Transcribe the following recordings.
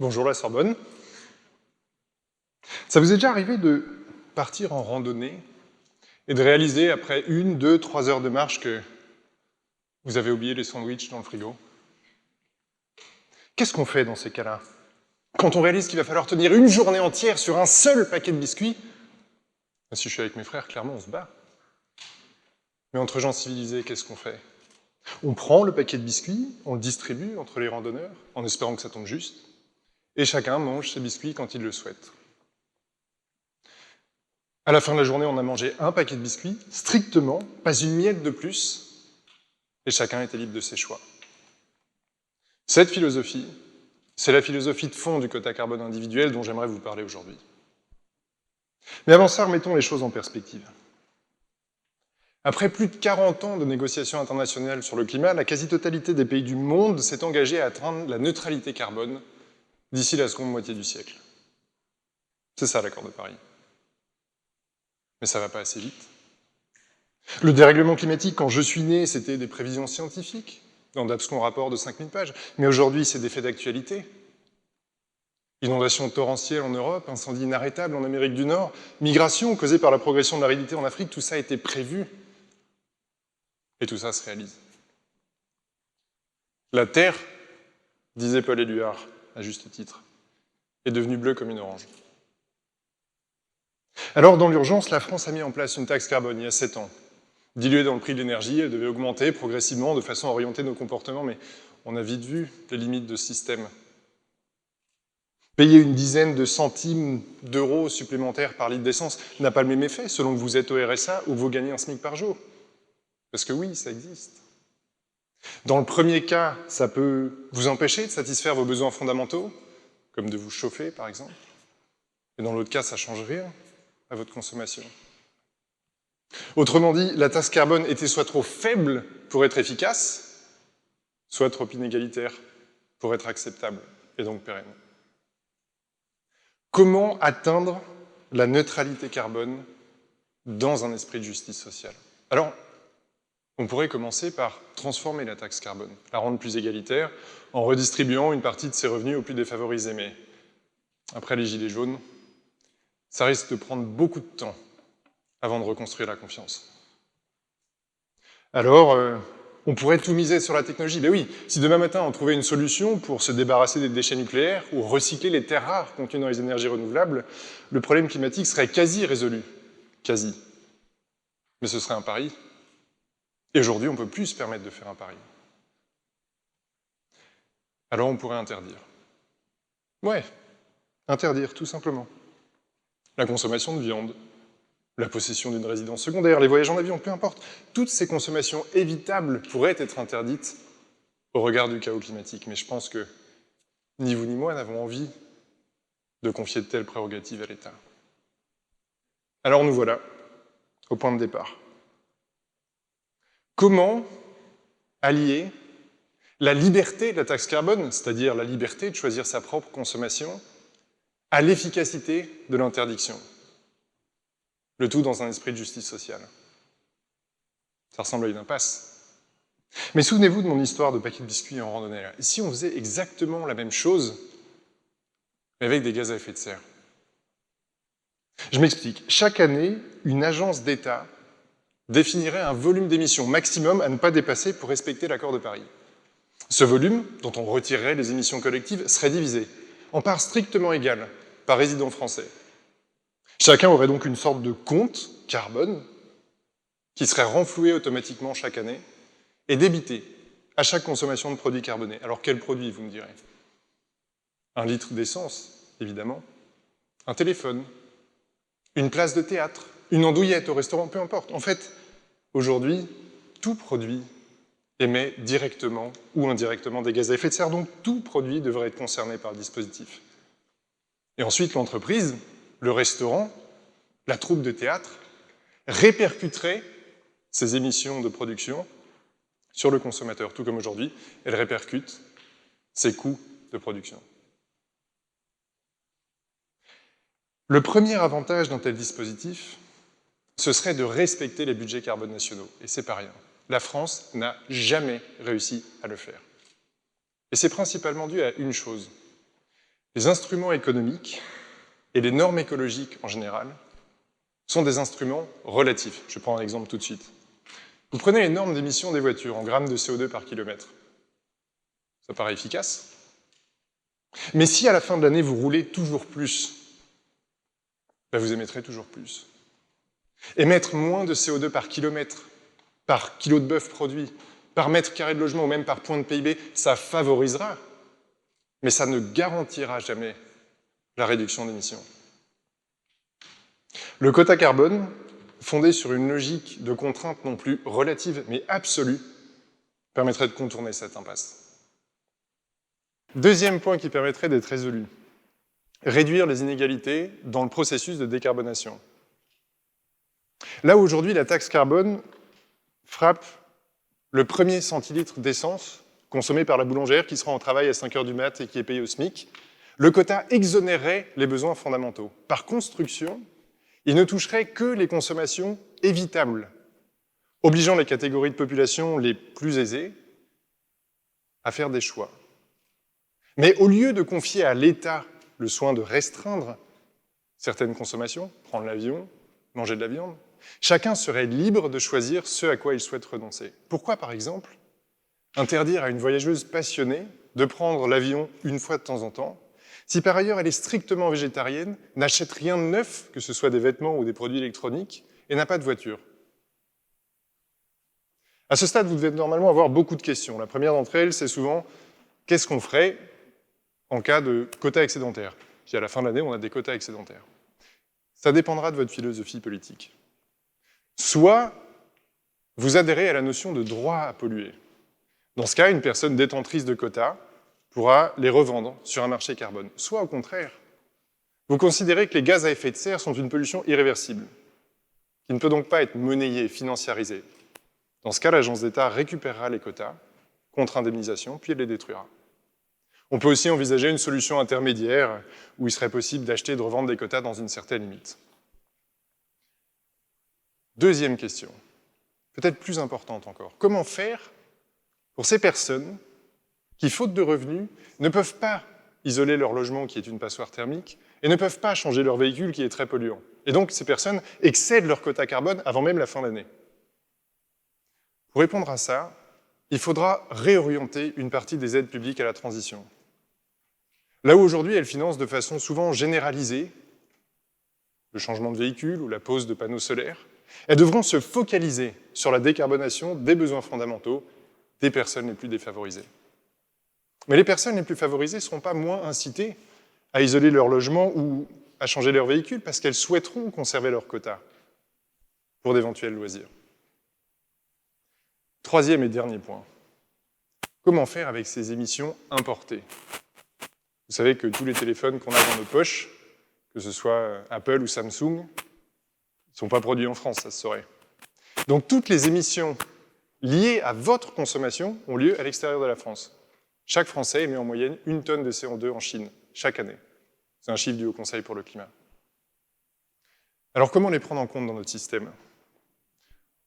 Bonjour la Sorbonne. Ça vous est déjà arrivé de partir en randonnée et de réaliser après 1, 2, 3 heures de marche que vous avez oublié les sandwichs dans le frigo? Qu'est-ce qu'on fait dans ces cas-là? Quand on réalise qu'il va falloir tenir une journée entière sur un seul paquet de biscuits, si je suis avec mes frères, clairement on se bat. Mais entre gens civilisés, qu'est-ce qu'on fait? On prend le paquet de biscuits, on le distribue entre les randonneurs, en espérant que ça tombe juste, et chacun mange ses biscuits quand il le souhaite. À la fin de la journée, on a mangé un paquet de biscuits, strictement, pas une miette de plus, et chacun était libre de ses choix. Cette philosophie, c'est la philosophie de fond du quota carbone individuel dont j'aimerais vous parler aujourd'hui. Mais avant ça, remettons les choses en perspective. Après plus de 40 ans de négociations internationales sur le climat, la quasi-totalité des pays du monde s'est engagée à atteindre la neutralité carbone d'ici la seconde moitié du siècle. C'est ça l'accord de Paris. Mais ça ne va pas assez vite. Le dérèglement climatique, quand je suis né, c'était des prévisions scientifiques, dans d'abscons rapports de 5000 pages. Mais aujourd'hui, c'est des faits d'actualité. Inondations torrentielles en Europe, incendies inarrêtables en Amérique du Nord, migration causée par la progression de l'aridité en Afrique, tout ça a été prévu. Et tout ça se réalise. La Terre, disait Paul Éluard, à juste titre, est devenue bleue comme une orange. Alors, dans l'urgence, la France a mis en place une taxe carbone il y a 7 ans. Diluée dans le prix de l'énergie, elle devait augmenter progressivement de façon à orienter nos comportements, mais on a vite vu les limites de ce système. Payer une dizaine de centimes d'euros supplémentaires par litre d'essence n'a pas le même effet selon que vous êtes au RSA ou que vous gagnez un SMIC par jour. Parce que oui, ça existe. Dans le premier cas, ça peut vous empêcher de satisfaire vos besoins fondamentaux, comme de vous chauffer par exemple. Et dans l'autre cas, ça ne change rien à votre consommation. Autrement dit, la taxe carbone était soit trop faible pour être efficace, soit trop inégalitaire pour être acceptable et donc pérenne. Comment atteindre la neutralité carbone dans un esprit de justice sociale? Alors, on pourrait commencer par transformer la taxe carbone, la rendre plus égalitaire, en redistribuant une partie de ses revenus aux plus défavorisés. Mais après les gilets jaunes, ça risque de prendre beaucoup de temps avant de reconstruire la confiance. Alors, on pourrait tout miser sur la technologie. Mais oui, si demain matin on trouvait une solution pour se débarrasser des déchets nucléaires ou recycler les terres rares contenues dans les énergies renouvelables, le problème climatique serait quasi résolu. Quasi. Mais ce serait un pari. Et aujourd'hui, on ne peut plus se permettre de faire un pari. Alors on pourrait interdire. Ouais, interdire, tout simplement. La consommation de viande, la possession d'une résidence secondaire, les voyages en avion, peu importe. Toutes ces consommations évitables pourraient être interdites au regard du chaos climatique. Mais je pense que ni vous ni moi n'avons envie de confier de telles prérogatives à l'État. Alors nous voilà au point de départ. Comment allier la liberté de la taxe carbone, c'est-à-dire la liberté de choisir sa propre consommation, à l'efficacité de l'interdiction? Le tout dans un esprit de justice sociale. Ça ressemble à une impasse. Mais souvenez-vous de mon histoire de paquet de biscuits en randonnée. Et si on faisait exactement la même chose, mais avec des gaz à effet de serre? Je m'explique. Chaque année, une agence d'État définirait un volume d'émissions maximum à ne pas dépasser pour respecter l'accord de Paris. Ce volume, dont on retirerait les émissions collectives, serait divisé en parts strictement égales par résident français. Chacun aurait donc une sorte de compte carbone qui serait renfloué automatiquement chaque année et débité à chaque consommation de produits carbonés. Alors quel produit, vous me direz? Un litre d'essence, évidemment, un téléphone, une place de théâtre, une andouillette au restaurant, peu importe. En fait, aujourd'hui, tout produit émet directement ou indirectement des gaz à effet de serre, donc tout produit devrait être concerné par le dispositif. Et ensuite, l'entreprise, le restaurant, la troupe de théâtre, répercuterait ces émissions de production sur le consommateur, tout comme aujourd'hui, elle répercute ses coûts de production. Le premier avantage d'un tel dispositif, ce serait de respecter les budgets carbone nationaux, et c'est pas rien. La France n'a jamais réussi à le faire. Et c'est principalement dû à une chose. Les instruments économiques et les normes écologiques en général sont des instruments relatifs. Je prends un exemple tout de suite. Vous prenez les normes d'émission des voitures en grammes de CO2 par kilomètre. Ça paraît efficace. Mais si à la fin de l'année, vous roulez toujours plus, vous émettrez toujours plus. Émettre moins de CO2 par kilomètre, par kilo de bœuf produit, par mètre carré de logement ou même par point de PIB, ça favorisera, mais ça ne garantira jamais la réduction d'émissions. Le quota carbone, fondé sur une logique de contrainte non plus relative mais absolue, permettrait de contourner cette impasse. Deuxième point qui permettrait d'être résolu, réduire les inégalités dans le processus de décarbonation. Là où aujourd'hui la taxe carbone frappe le premier centilitre d'essence consommé par la boulangère qui sera en travail à 5 heures du mat et qui est payé au SMIC, le quota exonérerait les besoins fondamentaux. Par construction, il ne toucherait que les consommations évitables, obligeant les catégories de population les plus aisées à faire des choix. Mais au lieu de confier à l'État le soin de restreindre certaines consommations, prendre l'avion, manger de la viande, chacun serait libre de choisir ce à quoi il souhaite renoncer. Pourquoi, par exemple, interdire à une voyageuse passionnée de prendre l'avion une fois de temps en temps, si par ailleurs elle est strictement végétarienne, n'achète rien de neuf, que ce soit des vêtements ou des produits électroniques, et n'a pas de voiture? À ce stade, vous devez normalement avoir beaucoup de questions. La première d'entre elles, c'est souvent « qu'est-ce qu'on ferait en cas de quotas excédentaires ?» Si à la fin de l'année, on a des quotas excédentaires. Ça dépendra de votre philosophie politique. Soit vous adhérez à la notion de droit à polluer. Dans ce cas, une personne détentrice de quotas pourra les revendre sur un marché carbone. Soit au contraire, vous considérez que les gaz à effet de serre sont une pollution irréversible, qui ne peut donc pas être monnayée, financiarisée. Dans ce cas, l'agence d'État récupérera les quotas contre indemnisation, puis elle les détruira. On peut aussi envisager une solution intermédiaire où il serait possible d'acheter et de revendre des quotas dans une certaine limite. Deuxième question, peut-être plus importante encore. Comment faire pour ces personnes qui, faute de revenus, ne peuvent pas isoler leur logement qui est une passoire thermique et ne peuvent pas changer leur véhicule qui est très polluant? Et donc, ces personnes excèdent leur quota carbone avant même la fin de l'année. Pour répondre à ça, il faudra réorienter une partie des aides publiques à la transition. Là où aujourd'hui, elles financent de façon souvent généralisée le changement de véhicule ou la pose de panneaux solaires, elles devront se focaliser sur la décarbonation des besoins fondamentaux des personnes les plus défavorisées. Mais les personnes les plus favorisées ne seront pas moins incitées à isoler leur logement ou à changer leur véhicule parce qu'elles souhaiteront conserver leur quota pour d'éventuels loisirs. Troisième et dernier point. Comment faire avec ces émissions importées? Vous savez que tous les téléphones qu'on a dans nos poches, que ce soit Apple ou Samsung, ne sont pas produits en France, ça se saurait. Donc toutes les émissions liées à votre consommation ont lieu à l'extérieur de la France. Chaque Français émet en moyenne 1 tonne de CO2 en Chine, chaque année. C'est un chiffre du Haut Conseil pour le climat. Alors comment les prendre en compte dans notre système?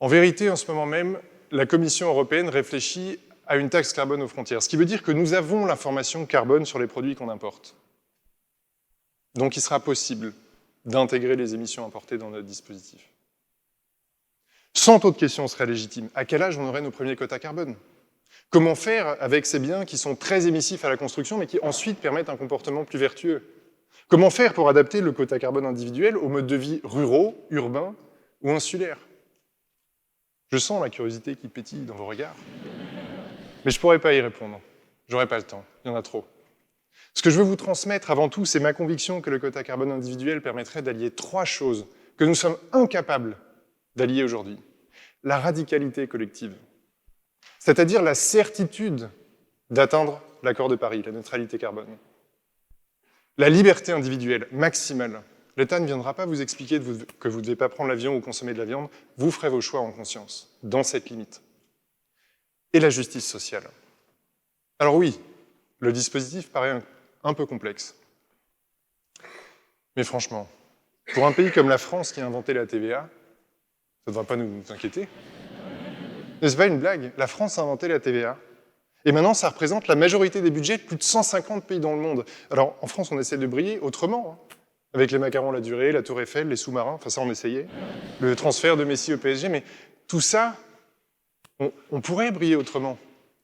En vérité, en ce moment même, la Commission européenne réfléchit à une taxe carbone aux frontières, ce qui veut dire que nous avons l'information carbone sur les produits qu'on importe. Donc il sera possible d'intégrer les émissions importées dans notre dispositif. 100 autres questions seraient légitimes. À quel âge on aurait nos premiers quotas carbone? Comment faire avec ces biens qui sont très émissifs à la construction, mais qui ensuite permettent un comportement plus vertueux? Comment faire pour adapter le quota carbone individuel aux modes de vie ruraux, urbains ou insulaires? Je sens la curiosité qui pétille dans vos regards. Mais je ne pourrais pas y répondre. J'aurais pas le temps. Il y en a trop. Ce que je veux vous transmettre avant tout, c'est ma conviction que le quota carbone individuel permettrait d'allier 3 choses que nous sommes incapables d'allier aujourd'hui. La radicalité collective, c'est-à-dire la certitude d'atteindre l'accord de Paris, la neutralité carbone. La liberté individuelle maximale. L'État ne viendra pas vous expliquer que vous ne devez pas prendre l'avion ou consommer de la viande, vous ferez vos choix en conscience, dans cette limite. Et la justice sociale. Alors oui, le dispositif paraît un peu complexe. Mais franchement, pour un pays comme la France qui a inventé la TVA, ça ne devrait pas nous inquiéter. Mais ce n'est pas une blague, la France a inventé la TVA. Et maintenant, ça représente la majorité des budgets de plus de 150 pays dans le monde. Alors, en France, on essaie de briller autrement, hein, avec les macarons à la durée, la tour Eiffel, les sous-marins, enfin ça, on essayait, le transfert de Messi au PSG, mais tout ça, on pourrait briller autrement.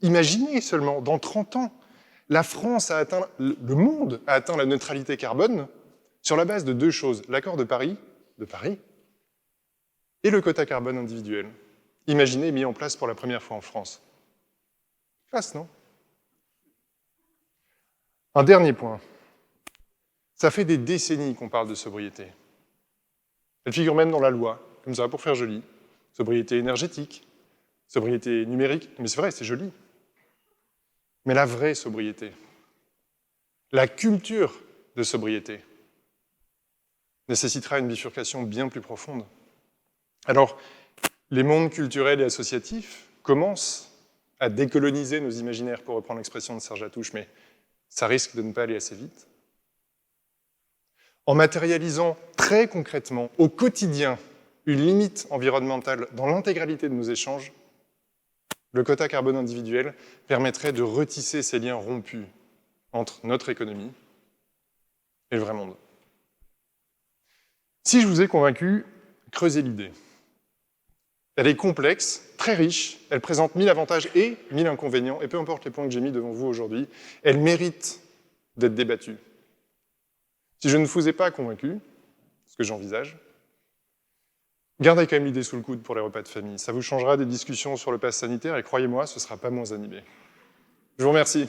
Imaginez seulement, dans 30 ans, la France a atteint, le monde a atteint la neutralité carbone sur la base de deux choses, l'accord de Paris, et le quota carbone individuel. Imaginez, mis en place pour la première fois en France. Classe, non? Un dernier point. Ça fait des décennies qu'on parle de sobriété. Elle figure même dans la loi, comme ça, pour faire joli. Sobriété énergétique, sobriété numérique, mais c'est vrai, c'est joli. Mais la vraie sobriété, la culture de sobriété, nécessitera une bifurcation bien plus profonde. Alors, les mondes culturels et associatifs commencent à décoloniser nos imaginaires, pour reprendre l'expression de Serge Latouche, mais ça risque de ne pas aller assez vite. En matérialisant très concrètement, au quotidien, une limite environnementale dans l'intégralité de nos échanges, le quota carbone individuel permettrait de retisser ces liens rompus entre notre économie et le vrai monde. Si je vous ai convaincu, creusez l'idée. Elle est complexe, très riche, elle présente 1000 avantages et 1000 inconvénients, et peu importe les points que j'ai mis devant vous aujourd'hui, elle mérite d'être débattue. Si je ne vous ai pas convaincu, ce que j'envisage, gardez quand même l'idée sous le coude pour les repas de famille. Ça vous changera des discussions sur le pass sanitaire, et croyez-moi, ce ne sera pas moins animé. Je vous remercie.